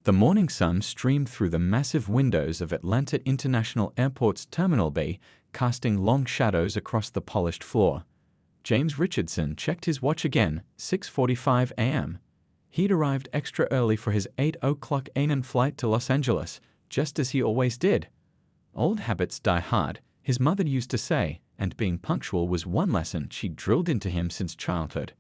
The morning sun streamed through the massive windows of Atlanta International Airport's Terminal B, casting long shadows across the polished floor. James Richardson checked his watch again, 6:45 a.m. He'd arrived extra early for his 8 o'clock a.m. flight to Los Angeles, just as he always did. Old habits die hard, his mother used to say, and being punctual was one lesson she'd drilled into him since childhood.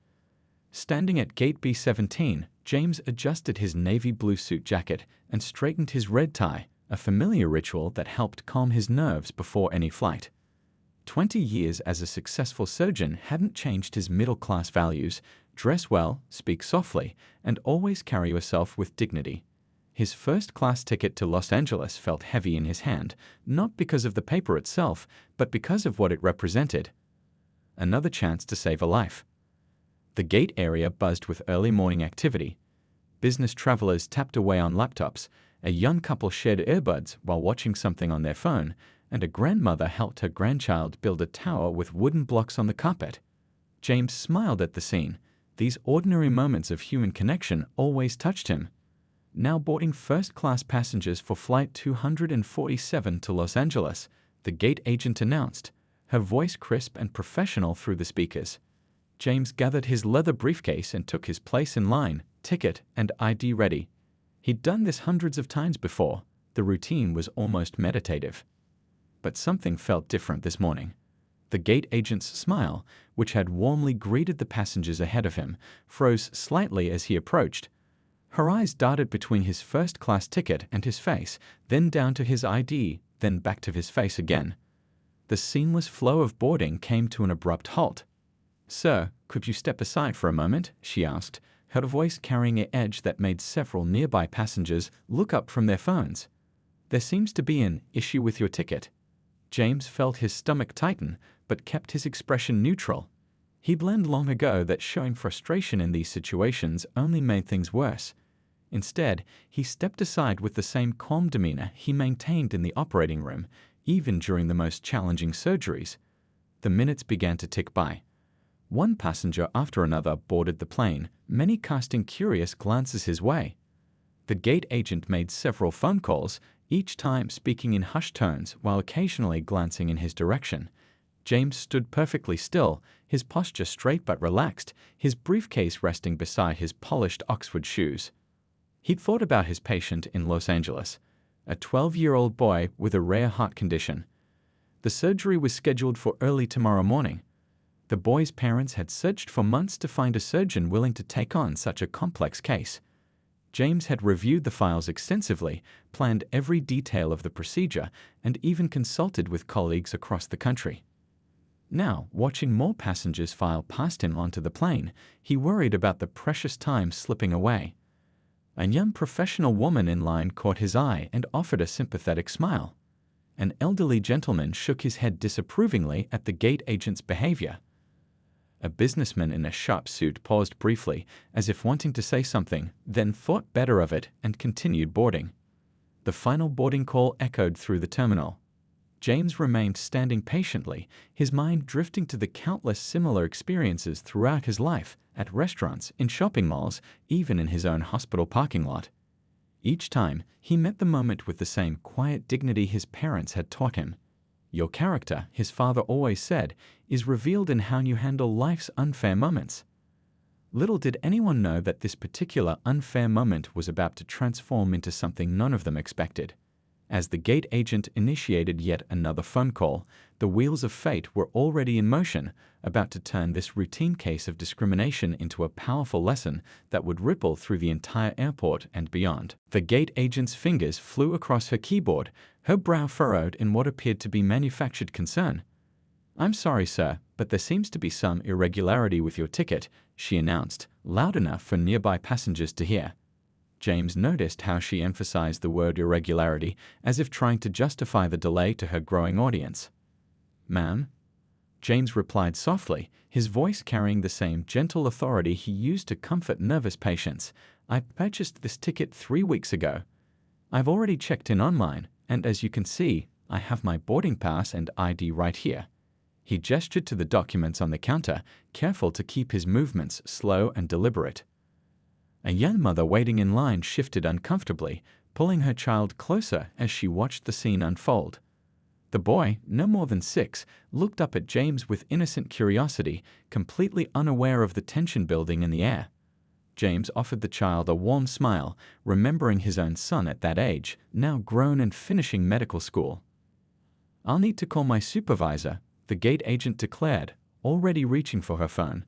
Standing at gate B-17, James adjusted his navy blue suit jacket and straightened his red tie, a familiar ritual that helped calm his nerves before any flight. 20 years as a successful surgeon hadn't changed his middle-class values: dress well, speak softly, and always carry yourself with dignity. His first-class ticket to Los Angeles felt heavy in his hand, not because of the paper itself, but because of what it represented. Another chance to save a life. The gate area buzzed with early morning activity. Business travelers tapped away on laptops, a young couple shared earbuds while watching something on their phone, and a grandmother helped her grandchild build a tower with wooden blocks on the carpet. James smiled at the scene. These ordinary moments of human connection always touched him. Now boarding first-class passengers for Flight 247 to Los Angeles, the gate agent announced, her voice crisp and professional through the speakers. James gathered his leather briefcase and took his place in line, ticket and ID ready. He'd done this hundreds of times before. The routine was almost meditative. But something felt different this morning. The gate agent's smile, which had warmly greeted the passengers ahead of him, froze slightly as he approached. Her eyes darted between his first-class ticket and his face, then down to his ID, then back to his face again. The seamless flow of boarding came to an abrupt halt. "Sir, could you step aside for a moment?" she asked, her voice carrying an edge that made several nearby passengers look up from their phones. "There seems to be an issue with your ticket." James felt his stomach tighten, but kept his expression neutral. He'd learned long ago that showing frustration in these situations only made things worse. Instead, he stepped aside with the same calm demeanor he maintained in the operating room, even during the most challenging surgeries. The minutes began to tick by. One passenger after another boarded the plane, many casting curious glances his way. The gate agent made several phone calls, each time speaking in hushed tones while occasionally glancing in his direction. James stood perfectly still, his posture straight but relaxed, his briefcase resting beside his polished Oxford shoes. He'd thought about his patient in Los Angeles, a 12-year-old boy with a rare heart condition. The surgery was scheduled for early tomorrow morning. The boy's parents had searched for months to find a surgeon willing to take on such a complex case. James had reviewed the files extensively, planned every detail of the procedure, and even consulted with colleagues across the country. Now, watching more passengers file past him onto the plane, he worried about the precious time slipping away. A young professional woman in line caught his eye and offered a sympathetic smile. An elderly gentleman shook his head disapprovingly at the gate agent's behavior. A businessman in a sharp suit paused briefly, as if wanting to say something, then thought better of it and continued boarding. The final boarding call echoed through the terminal. James remained standing patiently, his mind drifting to the countless similar experiences throughout his life, at restaurants, in shopping malls, even in his own hospital parking lot. Each time, he met the moment with the same quiet dignity his parents had taught him. "Your character," his father always said, "is revealed in how you handle life's unfair moments." Little did anyone know that this particular unfair moment was about to transform into something none of them expected. As the gate agent initiated yet another phone call, the wheels of fate were already in motion, about to turn this routine case of discrimination into a powerful lesson that would ripple through the entire airport and beyond. The gate agent's fingers flew across her keyboard, her brow furrowed in what appeared to be manufactured concern. "I'm sorry, sir, but there seems to be some irregularity with your ticket," she announced, loud enough for nearby passengers to hear. James noticed how she emphasized the word irregularity, as if trying to justify the delay to her growing audience. "Ma'am?" James replied softly, his voice carrying the same gentle authority he used to comfort nervous patients. "I purchased this ticket 3 weeks ago. I've already checked in online, and as you can see, I have my boarding pass and ID right here." He gestured to the documents on the counter, careful to keep his movements slow and deliberate. A young mother waiting in line shifted uncomfortably, pulling her child closer as she watched the scene unfold. The boy, no more than 6, looked up at James with innocent curiosity, completely unaware of the tension building in the air. James offered the child a warm smile, remembering his own son at that age, now grown and finishing medical school. "I'll need to call my supervisor," the gate agent declared, already reaching for her phone.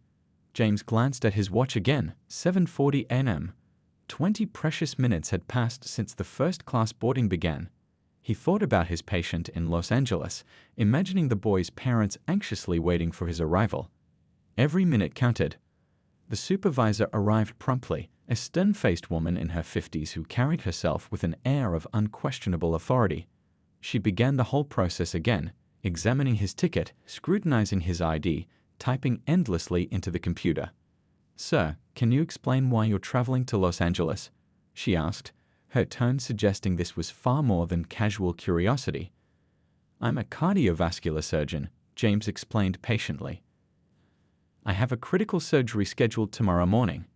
James glanced at his watch again, 7:40 a.m. 20 precious minutes had passed since the first-class boarding began. He thought about his patient in Los Angeles, imagining the boy's parents anxiously waiting for his arrival. Every minute counted. The supervisor arrived promptly, a stern-faced woman in her 50s who carried herself with an air of unquestionable authority. She began the whole process again, examining his ticket, scrutinizing his ID, typing endlessly into the computer. "Sir, can you explain why you're traveling to Los Angeles?" she asked, her tone suggesting this was far more than casual curiosity. "I'm a cardiovascular surgeon," James explained patiently. "I have a critical surgery scheduled tomorrow morning."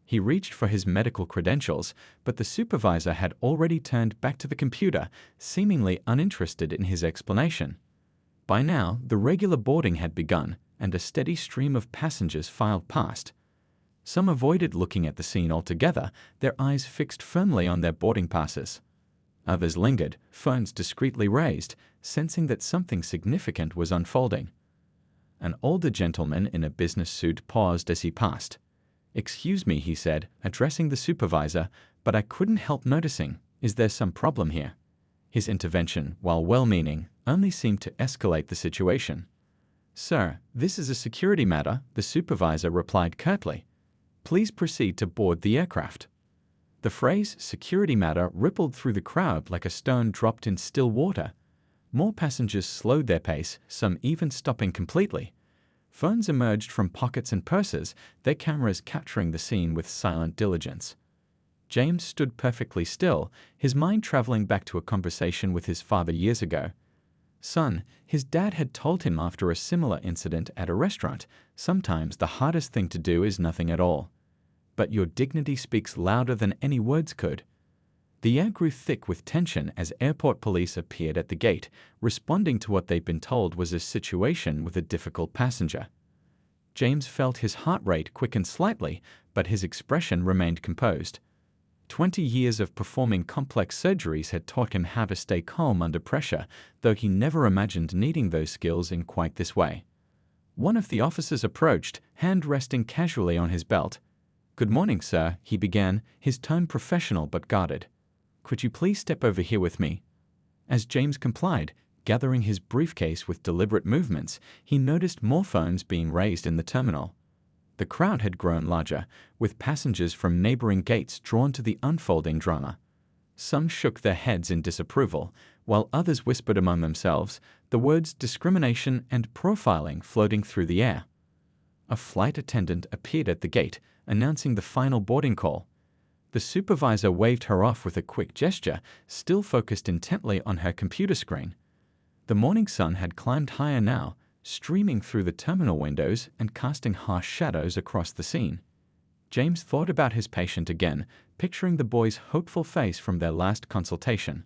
He reached for his medical credentials, but the supervisor had already turned back to the computer, seemingly uninterested in his explanation. By now, the regular boarding had begun, and a steady stream of passengers filed past. Some avoided looking at the scene altogether, their eyes fixed firmly on their boarding passes. Others lingered, phones discreetly raised, sensing that something significant was unfolding. An older gentleman in a business suit paused as he passed. "Excuse me," he said, addressing the supervisor, "but I couldn't help noticing. Is there some problem here?" His intervention, while well-meaning, only seemed to escalate the situation. "Sir, this is a security matter," the supervisor replied curtly. "Please proceed to board the aircraft." The phrase "security matter" rippled through the crowd like a stone dropped in still water. More passengers slowed their pace, some even stopping completely. Phones emerged from pockets and purses, their cameras capturing the scene with silent diligence. James stood perfectly still, his mind traveling back to a conversation with his father years ago. "Son," his dad had told him after a similar incident at a restaurant, "sometimes the hardest thing to do is nothing at all. But your dignity speaks louder than any words could." The air grew thick with tension as airport police appeared at the gate, responding to what they'd been told was a situation with a difficult passenger. James felt his heart rate quicken slightly, but his expression remained composed. 20 years of performing complex surgeries had taught him how to stay calm under pressure, though he never imagined needing those skills in quite this way. One of the officers approached, hand resting casually on his belt. "Good morning, sir," he began, his tone professional but guarded. "Could you please step over here with me?" As James complied, gathering his briefcase with deliberate movements, he noticed more phones being raised in the terminal. The crowd had grown larger, with passengers from neighboring gates drawn to the unfolding drama. Some shook their heads in disapproval, while others whispered among themselves, the words discrimination and profiling floating through the air. A flight attendant appeared at the gate, announcing the final boarding call. The supervisor waved her off with a quick gesture, still focused intently on her computer screen. The morning sun had climbed higher now, streaming through the terminal windows and casting harsh shadows across the scene. James thought about his patient again, picturing the boy's hopeful face from their last consultation.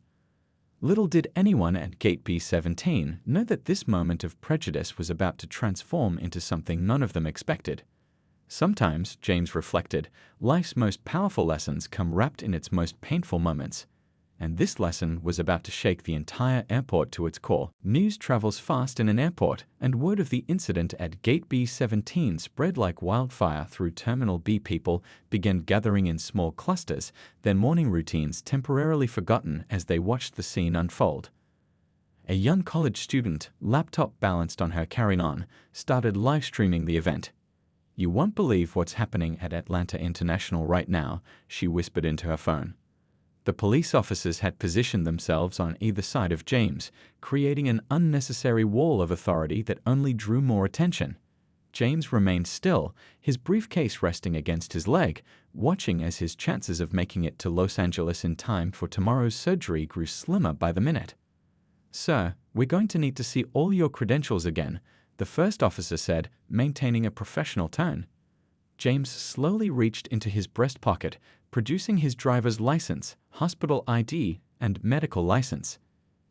Little did anyone at Gate B-17 know that this moment of prejudice was about to transform into something none of them expected. Sometimes, James reflected, life's most powerful lessons come wrapped in its most painful moments. And this lesson was about to shake the entire airport to its core. News travels fast in an airport, and word of the incident at Gate B-17 spread like wildfire through Terminal B. People began gathering in small clusters, their morning routines temporarily forgotten as they watched the scene unfold. A young college student, laptop balanced on her carry-on, started live-streaming the event. "You won't believe what's happening at Atlanta International right now," she whispered into her phone. The police officers had positioned themselves on either side of James, creating an unnecessary wall of authority that only drew more attention. James remained still, his briefcase resting against his leg, watching as his chances of making it to Los Angeles in time for tomorrow's surgery grew slimmer by the minute. "Sir, we're going to need to see all your credentials again," the first officer said, maintaining a professional tone. James slowly reached into his breast pocket, producing his driver's license, hospital ID, and medical license.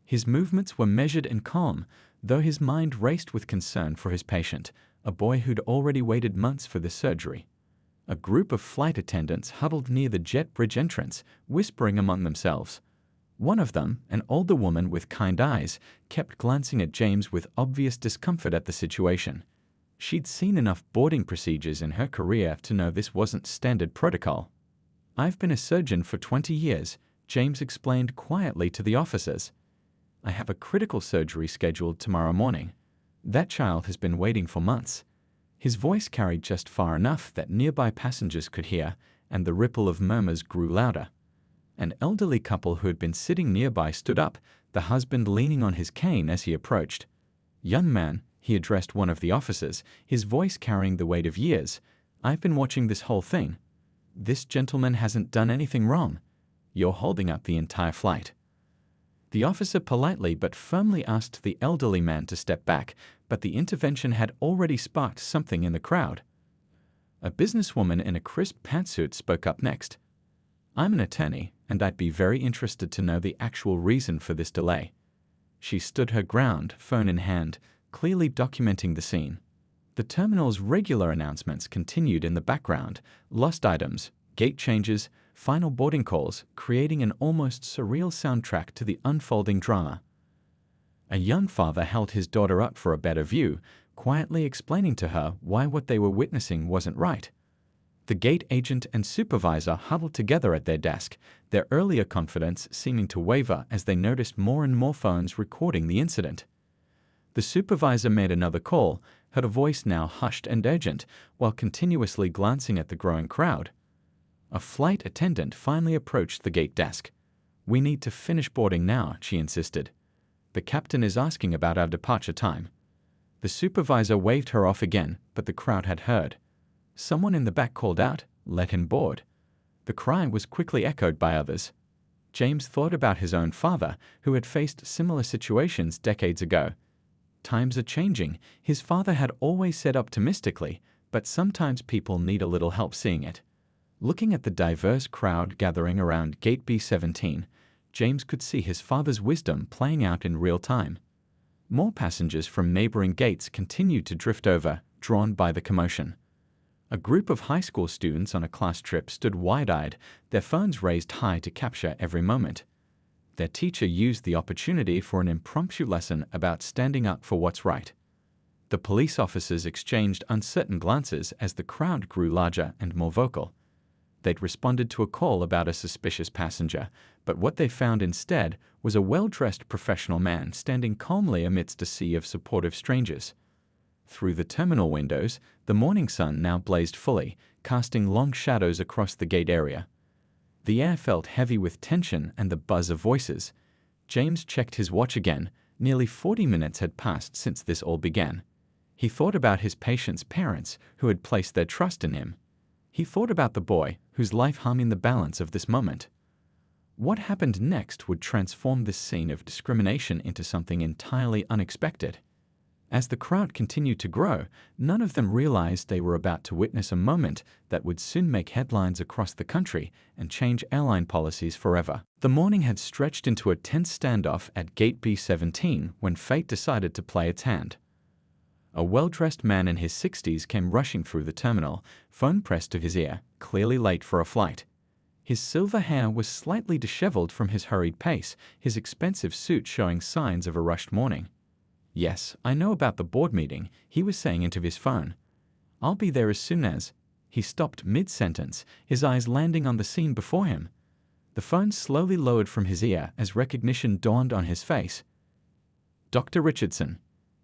His movements were measured and calm, though his mind raced with concern for his patient, a boy who'd already waited months for the surgery. A group of flight attendants huddled near the jet bridge entrance, whispering among themselves. One of them, an older woman with kind eyes, kept glancing at James with obvious discomfort at the situation. She'd seen enough boarding procedures in her career to know this wasn't standard protocol. "I've been a surgeon for 20 years, James explained quietly to the officers. "I have a critical surgery scheduled tomorrow morning. That child has been waiting for months." His voice carried just far enough that nearby passengers could hear, and the ripple of murmurs grew louder. An elderly couple who had been sitting nearby stood up, the husband leaning on his cane as he approached. "Young man," he addressed one of the officers, his voice carrying the weight of years, "I've been watching this whole thing. This gentleman hasn't done anything wrong. You're holding up the entire flight." The officer politely but firmly asked the elderly man to step back, but the intervention had already sparked something in the crowd. A businesswoman in a crisp pantsuit spoke up next. "I'm an attorney, and I'd be very interested to know the actual reason for this delay." She stood her ground, phone in hand, clearly documenting the scene. The terminal's regular announcements continued in the background: lost items, gate changes, final boarding calls, creating an almost surreal soundtrack to the unfolding drama. A young father held his daughter up for a better view, quietly explaining to her why what they were witnessing wasn't right. The gate agent and supervisor huddled together at their desk, their earlier confidence seeming to waver as they noticed more and more phones recording the incident. The supervisor made another call, her voice now hushed and urgent, while continuously glancing at the growing crowd. A flight attendant finally approached the gate desk. "We need to finish boarding now," she insisted. "The captain is asking about our departure time." The supervisor waved her off again, but the crowd had heard. Someone in the back called out, "Let him board." The cry was quickly echoed by others. James thought about his own father, who had faced similar situations decades ago. Times are changing, his father had always said optimistically, but sometimes people need a little help seeing it. Looking at the diverse crowd gathering around Gate B-17, James could see his father's wisdom playing out in real time. More passengers from neighboring gates continued to drift over, drawn by the commotion. A group of high school students on a class trip stood wide-eyed, their phones raised high to capture every moment. Their teacher used the opportunity for an impromptu lesson about standing up for what's right. The police officers exchanged uncertain glances as the crowd grew larger and more vocal. They'd responded to a call about a suspicious passenger, but what they found instead was a well-dressed professional man standing calmly amidst a sea of supportive strangers. Through the terminal windows, the morning sun now blazed fully, casting long shadows across the gate area. The air felt heavy with tension and the buzz of voices. James checked his watch again. Nearly 40 minutes had passed since this all began. He thought about his patient's parents, who had placed their trust in him. He thought about the boy, whose life hung in the balance of this moment. What happened next would transform this scene of discrimination into something entirely unexpected. As the crowd continued to grow, none of them realized they were about to witness a moment that would soon make headlines across the country and change airline policies forever. The morning had stretched into a tense standoff at Gate B-17 when fate decided to play its hand. A well-dressed man in his 60s came rushing through the terminal, phone pressed to his ear, clearly late for a flight. His silver hair was slightly disheveled from his hurried pace, his expensive suit showing signs of a rushed morning. "Yes, I know about the board meeting," he was saying into his phone. "I'll be there as soon as—" He stopped mid-sentence, his eyes landing on the scene before him. The phone slowly lowered from his ear as recognition dawned on his face. "Dr. Richardson."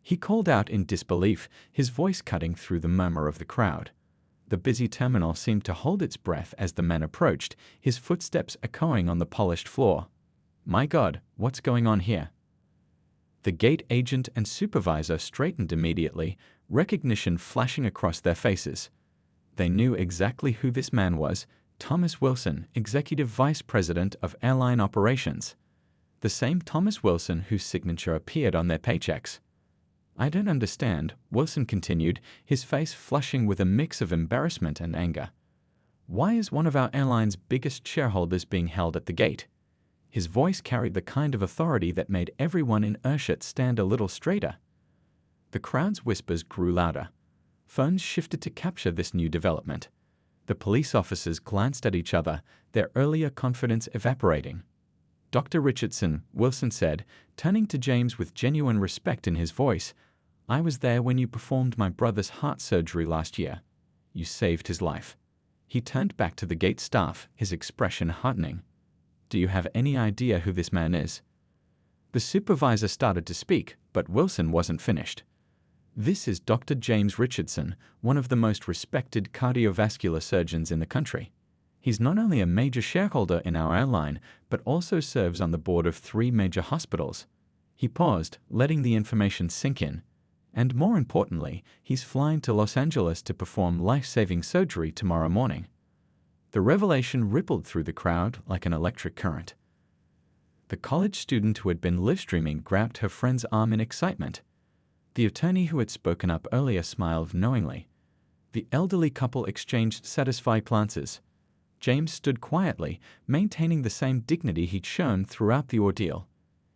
He called out in disbelief, his voice cutting through the murmur of the crowd. The busy terminal seemed to hold its breath as the man approached, his footsteps echoing on the polished floor. "My God, what's going on here?" The gate agent and supervisor straightened immediately, recognition flashing across their faces. They knew exactly who this man was: Thomas Wilson, Executive Vice President of Airline Operations. The same Thomas Wilson whose signature appeared on their paychecks. I don't understand, Wilson continued, his face flushing with a mix of embarrassment and anger. Why is one of our airline's biggest shareholders being held at the gate? His voice carried the kind of authority that made everyone in Urshut stand a little straighter. The crowd's whispers grew louder. Phones shifted to capture this new development. The police officers glanced at each other, their earlier confidence evaporating. Dr. Richardson, Wilson said, turning to James with genuine respect in his voice, I was there when you performed my brother's heart surgery last year. You saved his life. He turned back to the gate staff, his expression hardening. Do you have any idea who this man is? The supervisor started to speak, but Wilson wasn't finished. This is Dr. James Richardson, one of the most respected cardiovascular surgeons in the country. He's not only a major shareholder in our airline, but also serves on the board of 3 major hospitals. He paused, letting the information sink in. And more importantly, he's flying to Los Angeles to perform life-saving surgery tomorrow morning. The revelation rippled through the crowd like an electric current. The college student who had been live-streaming grabbed her friend's arm in excitement. The attorney who had spoken up earlier smiled knowingly. The elderly couple exchanged satisfied glances. James stood quietly, maintaining the same dignity he'd shown throughout the ordeal.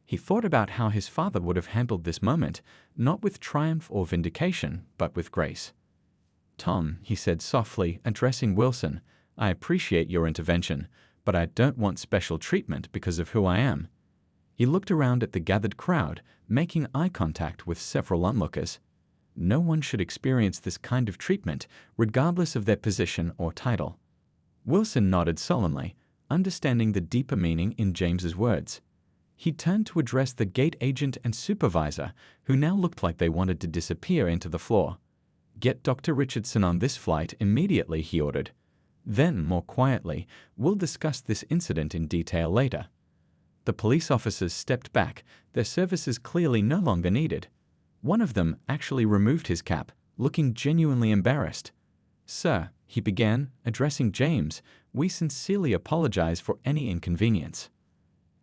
He thought about how his father would have handled this moment, not with triumph or vindication, but with grace. Tom, he said softly, addressing Wilson, I appreciate your intervention, but I don't want special treatment because of who I am. He looked around at the gathered crowd, making eye contact with several onlookers. No one should experience this kind of treatment, regardless of their position or title. Wilson nodded solemnly, understanding the deeper meaning in James's words. He turned to address the gate agent and supervisor, who now looked like they wanted to disappear into the floor. Get Dr. Richardson on this flight immediately, he ordered. Then, more quietly, we'll discuss this incident in detail later. The police officers stepped back, their services clearly no longer needed. One of them actually removed his cap, looking genuinely embarrassed. Sir, he began, addressing James, we sincerely apologize for any inconvenience.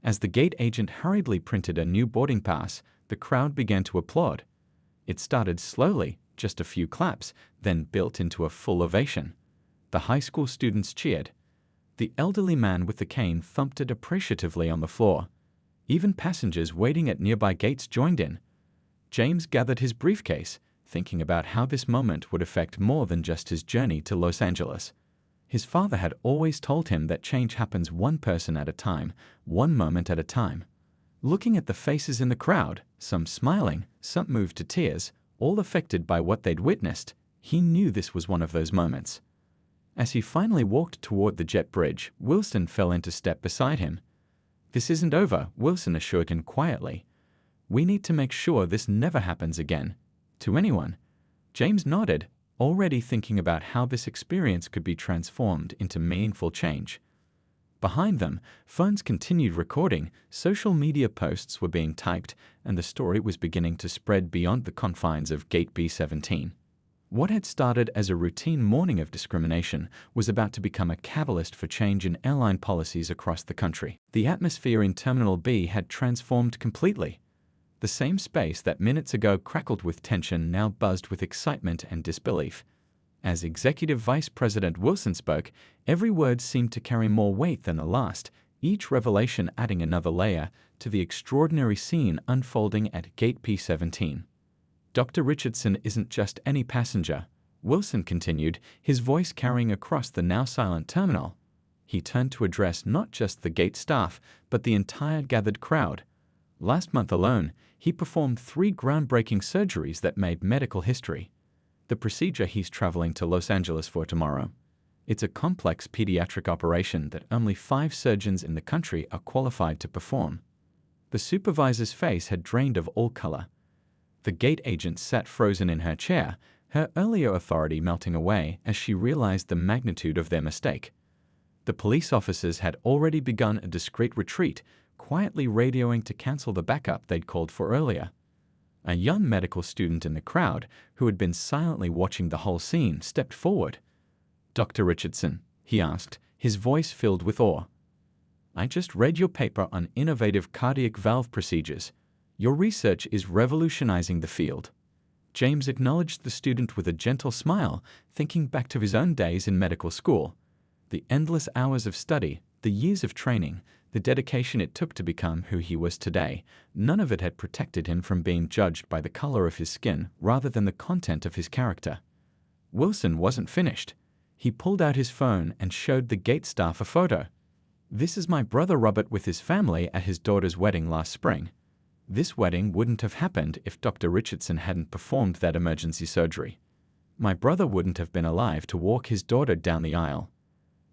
As the gate agent hurriedly printed a new boarding pass, the crowd began to applaud. It started slowly, just a few claps, then built into a full ovation. The high school students cheered. The elderly man with the cane thumped it appreciatively on the floor. Even passengers waiting at nearby gates joined in. James gathered his briefcase, thinking about how this moment would affect more than just his journey to Los Angeles. His father had always told him that change happens one person at a time, one moment at a time. Looking at the faces in the crowd, some smiling, some moved to tears, all affected by what they'd witnessed, he knew this was one of those moments. As he finally walked toward the jet bridge, Wilson fell into step beside him. This isn't over, Wilson assured him quietly. We need to make sure this never happens again. To anyone. James nodded, already thinking about how this experience could be transformed into meaningful change. Behind them, phones continued recording, social media posts were being typed, and the story was beginning to spread beyond the confines of Gate B-17. What had started as a routine morning of discrimination was about to become a catalyst for change in airline policies across the country. The atmosphere in Terminal B had transformed completely. The same space that minutes ago crackled with tension now buzzed with excitement and disbelief. As Executive Vice President Wilson spoke, every word seemed to carry more weight than the last, each revelation adding another layer to the extraordinary scene unfolding at Gate P-17. Dr. Richardson isn't just any passenger, Wilson continued, his voice carrying across the now silent terminal. He turned to address not just the gate staff, but the entire gathered crowd. Last month alone, he performed 3 groundbreaking surgeries that made medical history. The procedure he's traveling to Los Angeles for tomorrow. It's a complex pediatric operation that only 5 surgeons in the country are qualified to perform. The supervisor's face had drained of all color. The gate agent sat frozen in her chair, her earlier authority melting away as she realized the magnitude of their mistake. The police officers had already begun a discreet retreat, quietly radioing to cancel the backup they'd called for earlier. A young medical student in the crowd, who had been silently watching the whole scene, stepped forward. Dr. Richardson, he asked, his voice filled with awe. I just read your paper on innovative cardiac valve procedures. Your research is revolutionizing the field. James acknowledged the student with a gentle smile, thinking back to his own days in medical school. The endless hours of study, the years of training, the dedication it took to become who he was today, none of it had protected him from being judged by the color of his skin rather than the content of his character. Wilson wasn't finished. He pulled out his phone and showed the gate staff a photo. "This is my brother Robert with his family at his daughter's wedding last spring. This wedding wouldn't have happened if Dr. Richardson hadn't performed that emergency surgery. My brother wouldn't have been alive to walk his daughter down the aisle."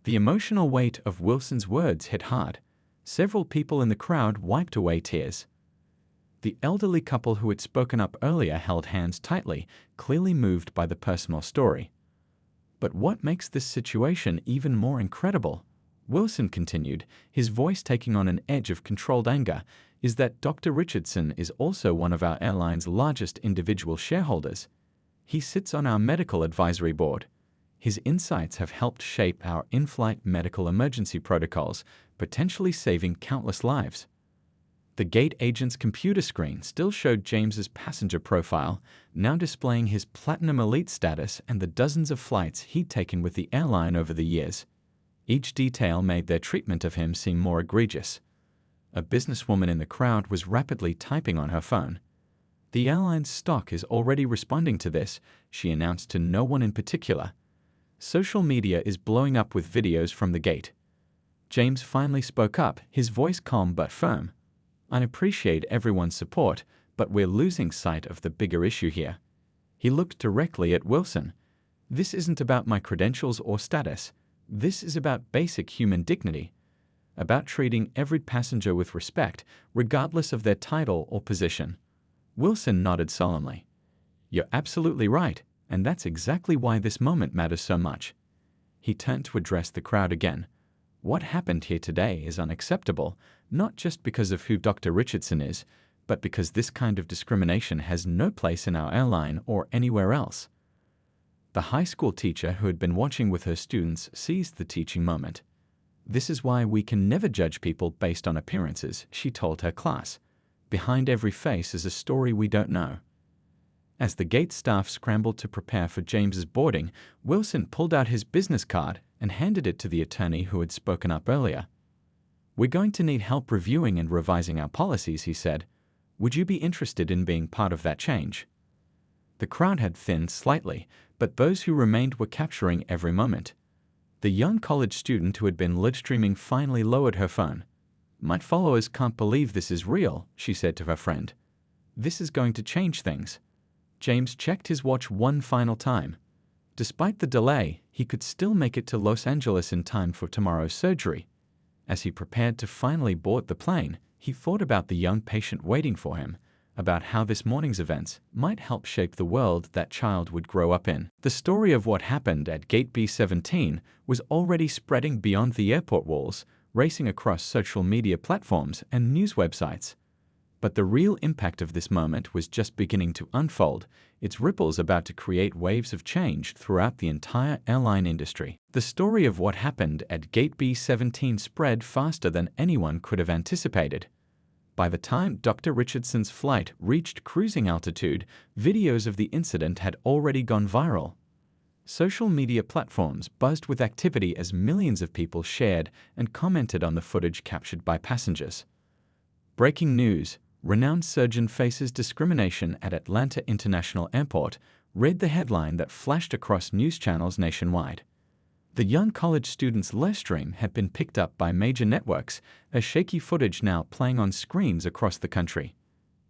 The emotional weight of Wilson's words hit hard. Several people in the crowd wiped away tears. The elderly couple who had spoken up earlier held hands tightly, clearly moved by the personal story. "But what makes this situation even more incredible," Wilson continued, his voice taking on an edge of controlled anger, "is that Dr. Richardson is also one of our airline's largest individual shareholders. He sits on our medical advisory board. His insights have helped shape our in-flight medical emergency protocols, potentially saving countless lives." The gate agent's computer screen still showed James's passenger profile, now displaying his Platinum Elite status and the dozens of flights he'd taken with the airline over the years. Each detail made their treatment of him seem more egregious. A businesswoman in the crowd was rapidly typing on her phone. "The airline's stock is already responding to this," she announced to no one in particular. "Social media is blowing up with videos from the gate." James finally spoke up, his voice calm but firm. "I appreciate everyone's support, but we're losing sight of the bigger issue here." He looked directly at Wilson. "This isn't about my credentials or status. This is about basic human dignity. About treating every passenger with respect, regardless of their title or position." Wilson nodded solemnly. "You're absolutely right, and that's exactly why this moment matters so much." He turned to address the crowd again. "What happened here today is unacceptable, not just because of who Dr. Richardson is, but because this kind of discrimination has no place in our airline or anywhere else." The high school teacher who had been watching with her students seized the teaching moment. "This is why we can never judge people based on appearances," she told her class. "Behind every face is a story we don't know." As the gate staff scrambled to prepare for James's boarding, Wilson pulled out his business card and handed it to the attorney who had spoken up earlier. "We're going to need help reviewing and revising our policies," he said. "Would you be interested in being part of that change?" The crowd had thinned slightly, but those who remained were capturing every moment. The young college student who had been live-streaming finally lowered her phone. "My followers can't believe this is real," she said to her friend. "This is going to change things." James checked his watch one final time. Despite the delay, he could still make it to Los Angeles in time for tomorrow's surgery. As he prepared to finally board the plane, he thought about the young patient waiting for him, about how this morning's events might help shape the world that child would grow up in. The story of what happened at Gate B-17 was already spreading beyond the airport walls, racing across social media platforms and news websites. But the real impact of this moment was just beginning to unfold, its ripples about to create waves of change throughout the entire airline industry. The story of what happened at Gate B-17 spread faster than anyone could have anticipated. By the time Dr. Richardson's flight reached cruising altitude, videos of the incident had already gone viral. Social media platforms buzzed with activity as millions of people shared and commented on the footage captured by passengers. Breaking news: renowned surgeon faces discrimination at Atlanta International Airport, read the headline that flashed across news channels nationwide. The young college student's live stream had been picked up by major networks, as shaky footage now playing on screens across the country.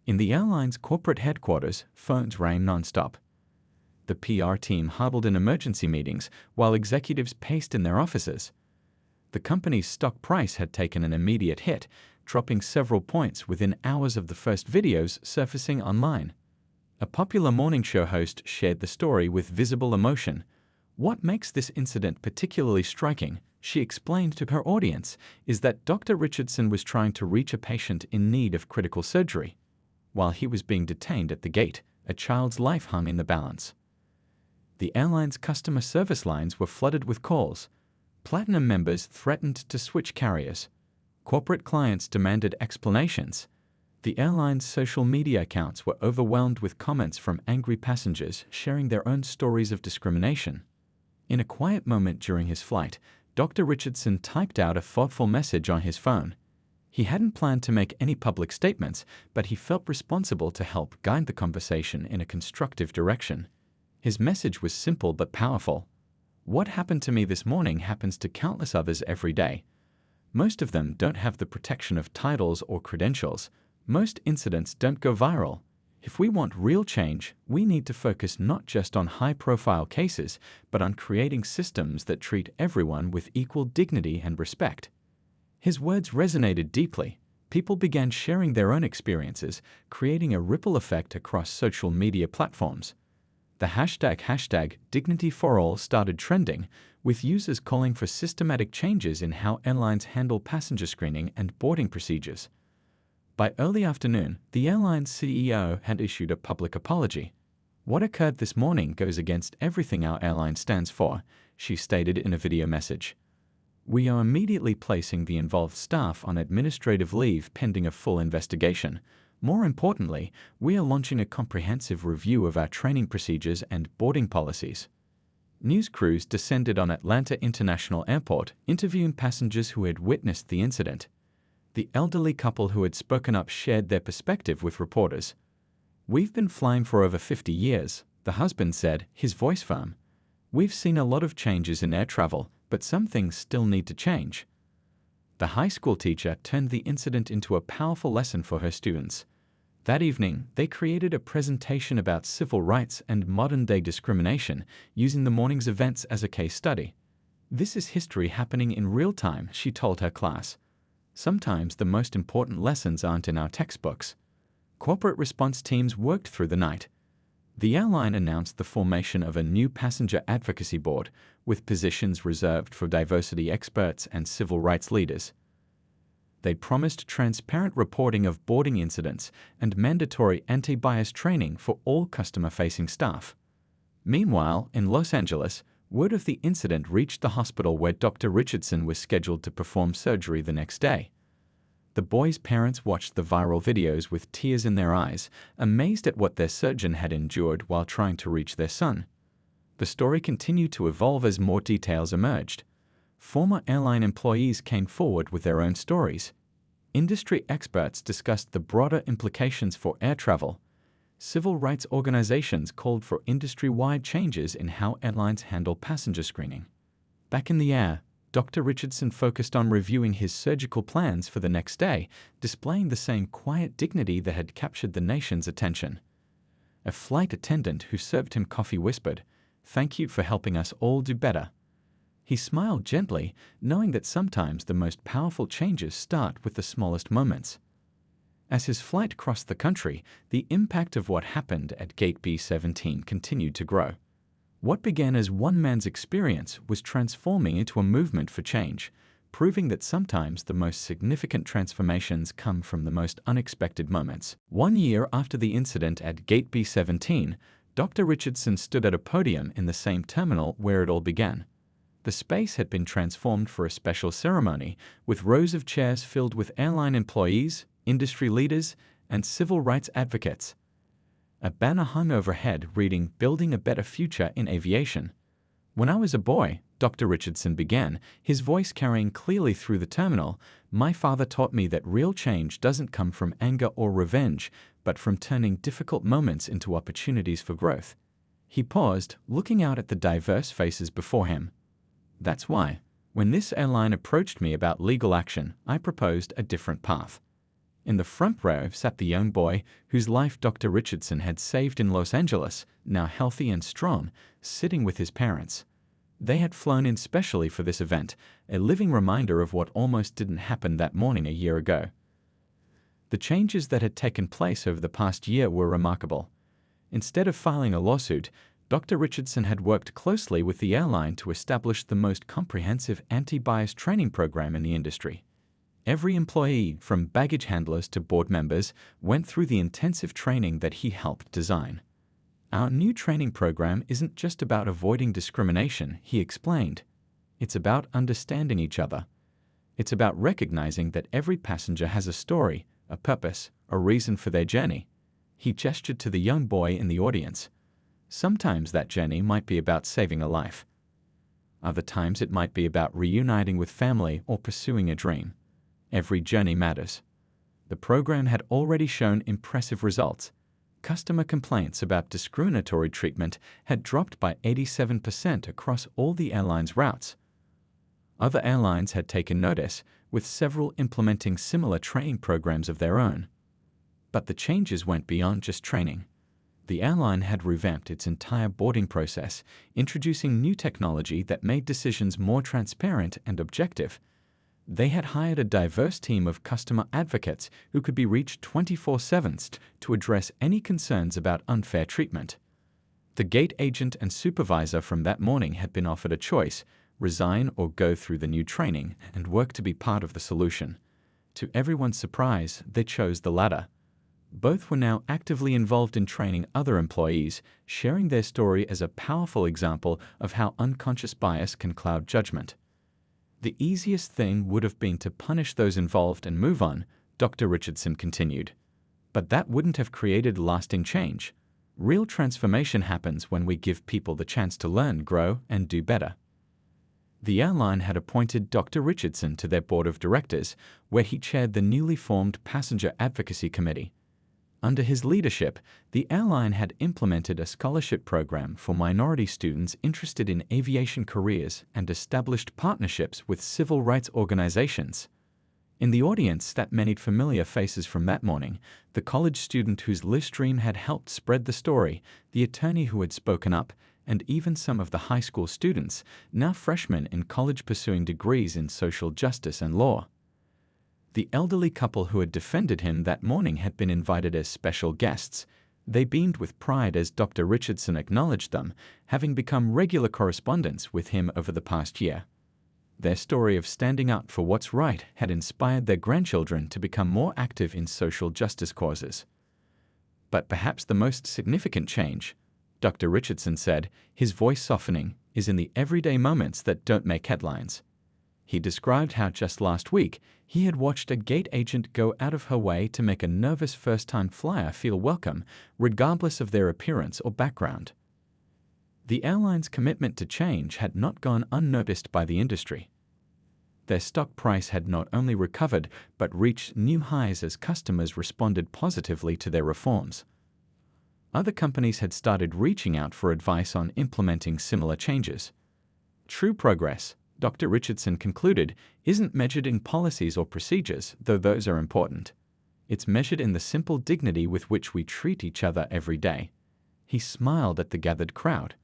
In the airline's corporate headquarters, phones rang nonstop. The PR team huddled in emergency meetings while executives paced in their offices. The company's stock price had taken an immediate hit, dropping several points within hours of the first videos surfacing online. A popular morning show host shared the story with visible emotion. "What makes this incident particularly striking," she explained to her audience, "is that Dr. Richardson was trying to reach a patient in need of critical surgery. While he was being detained at the gate, a child's life hung in the balance." The airline's customer service lines were flooded with calls. Platinum members threatened to switch carriers. Corporate clients demanded explanations. The airline's social media accounts were overwhelmed with comments from angry passengers sharing their own stories of discrimination. In a quiet moment during his flight, Dr. Richardson typed out a thoughtful message on his phone. He hadn't planned to make any public statements, but he felt responsible to help guide the conversation in a constructive direction. His message was simple but powerful. What happened to me this morning happens to countless others every day. Most of them don't have the protection of titles or credentials. Most incidents don't go viral. If we want real change, we need to focus not just on high-profile cases, but on creating systems that treat everyone with equal dignity and respect. His words resonated deeply. People began sharing their own experiences, creating a ripple effect across social media platforms. The hashtag #DignityForAll started trending, with users calling for systematic changes in how airlines handle passenger screening and boarding procedures. By early afternoon, the airline's CEO had issued a public apology. "What occurred this morning goes against everything our airline stands for," she stated in a video message. "We are immediately placing the involved staff on administrative leave pending a full investigation. More importantly, we are launching a comprehensive review of our training procedures and boarding policies." News crews descended on Atlanta International Airport, interviewing passengers who had witnessed the incident. The elderly couple who had spoken up shared their perspective with reporters. "We've been flying for over 50 years, the husband said, his voice firm. "We've seen a lot of changes in air travel, but some things still need to change." The high school teacher turned the incident into a powerful lesson for her students. That evening, they created a presentation about civil rights and modern-day discrimination, using the morning's events as a case study. "This is history happening in real time," she told her class. "Sometimes the most important lessons aren't in our textbooks." Corporate response teams worked through the night. The airline announced the formation of a new passenger advocacy board, with positions reserved for diversity experts and civil rights leaders. They promised transparent reporting of boarding incidents and mandatory anti-bias training for all customer-facing staff. Meanwhile, in Los Angeles, word of the incident reached the hospital where Dr. Richardson was scheduled to perform surgery the next day. The boys' parents watched the viral videos with tears in their eyes, amazed at what their surgeon had endured while trying to reach their son. The story continued to evolve as more details emerged. Former airline employees came forward with their own stories. Industry experts discussed the broader implications for air travel. Civil rights organizations called for industry-wide changes in how airlines handle passenger screening. Back in the air, Dr. Richardson focused on reviewing his surgical plans for the next day, displaying the same quiet dignity that had captured the nation's attention. A flight attendant who served him coffee whispered, "Thank you for helping us all do better." He smiled gently, knowing that sometimes the most powerful changes start with the smallest moments. As his flight crossed the country, the impact of what happened at Gate B-17 continued to grow. What began as one man's experience was transforming into a movement for change, proving that sometimes the most significant transformations come from the most unexpected moments. 1 year after the incident at Gate B-17, Dr. Richardson stood at a podium in the same terminal where it all began. The space had been transformed for a special ceremony, with rows of chairs filled with airline employees, industry leaders, and civil rights advocates. A banner hung overhead reading, "Building a Better Future in Aviation." "When I was a boy," Dr. Richardson began, his voice carrying clearly through the terminal, "my father taught me that real change doesn't come from anger or revenge, but from turning difficult moments into opportunities for growth." He paused, looking out at the diverse faces before him. "That's why, when this airline approached me about legal action, I proposed a different path." In the front row sat the young boy whose life Dr. Richardson had saved in Los Angeles, now healthy and strong, sitting with his parents. They had flown in specially for this event, a living reminder of what almost didn't happen that morning a year ago. The changes that had taken place over the past year were remarkable. Instead of filing a lawsuit, Dr. Richardson had worked closely with the airline to establish the most comprehensive anti-bias training program in the industry. Every employee, from baggage handlers to board members, went through the intensive training that he helped design. "Our new training program isn't just about avoiding discrimination," he explained. "It's about understanding each other. It's about recognizing that every passenger has a story, a purpose, a reason for their journey. He gestured to the young boy in the audience. Sometimes that journey might be about saving a life. Other times it might be about reuniting with family or pursuing a dream. Every journey matters. The program had already shown impressive results. Customer complaints about discriminatory treatment had dropped by 87% across all the airline's routes. Other airlines had taken notice, with several implementing similar training programs of their own. But the changes went beyond just training. The airline had revamped its entire boarding process, introducing new technology that made decisions more transparent and objective. They had hired a diverse team of customer advocates who could be reached 24/7 to address any concerns about unfair treatment. The gate agent and supervisor from that morning had been offered a choice: resign or go through the new training and work to be part of the solution. To everyone's surprise, they chose the latter. Both were now actively involved in training other employees, sharing their story as a powerful example of how unconscious bias can cloud judgment. The easiest thing would have been to punish those involved and move on, Dr. Richardson continued. But that wouldn't have created lasting change. Real transformation happens when we give people the chance to learn, grow, and do better. The airline had appointed Dr. Richardson to their board of directors, where he chaired the newly formed Passenger Advocacy Committee. Under his leadership, the airline had implemented a scholarship program for minority students interested in aviation careers and established partnerships with civil rights organizations. In the audience sat many familiar faces from that morning: the college student whose live stream had helped spread the story, the attorney who had spoken up, and even some of the high school students, now freshmen in college pursuing degrees in social justice and law. The elderly couple who had defended him that morning had been invited as special guests. They beamed with pride as Dr. Richardson acknowledged them, having become regular correspondents with him over the past year. Their story of standing up for what's right had inspired their grandchildren to become more active in social justice causes. But perhaps the most significant change, Dr. Richardson said, his voice softening, is in the everyday moments that don't make headlines. He described how just last week he had watched a gate agent go out of her way to make a nervous first-time flyer feel welcome, regardless of their appearance or background. The airline's commitment to change had not gone unnoticed by the industry. Their stock price had not only recovered but reached new highs as customers responded positively to their reforms. Other companies had started reaching out for advice on implementing similar changes. True progress, Dr. Richardson concluded, isn't measured in policies or procedures, though those are important. It's measured in the simple dignity with which we treat each other every day. He smiled at the gathered crowd.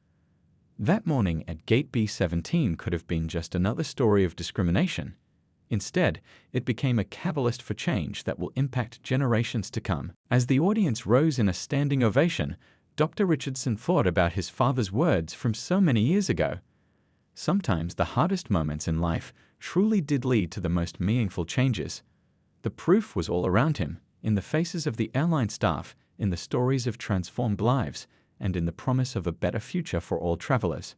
That morning at Gate B17 could have been just another story of discrimination. Instead, it became a catalyst for change that will impact generations to come. As the audience rose in a standing ovation, Dr. Richardson thought about his father's words from so many years ago. Sometimes the hardest moments in life truly did lead to the most meaningful changes. The proof was all around him, in the faces of the airline staff, in the stories of transformed lives, and in the promise of a better future for all travelers.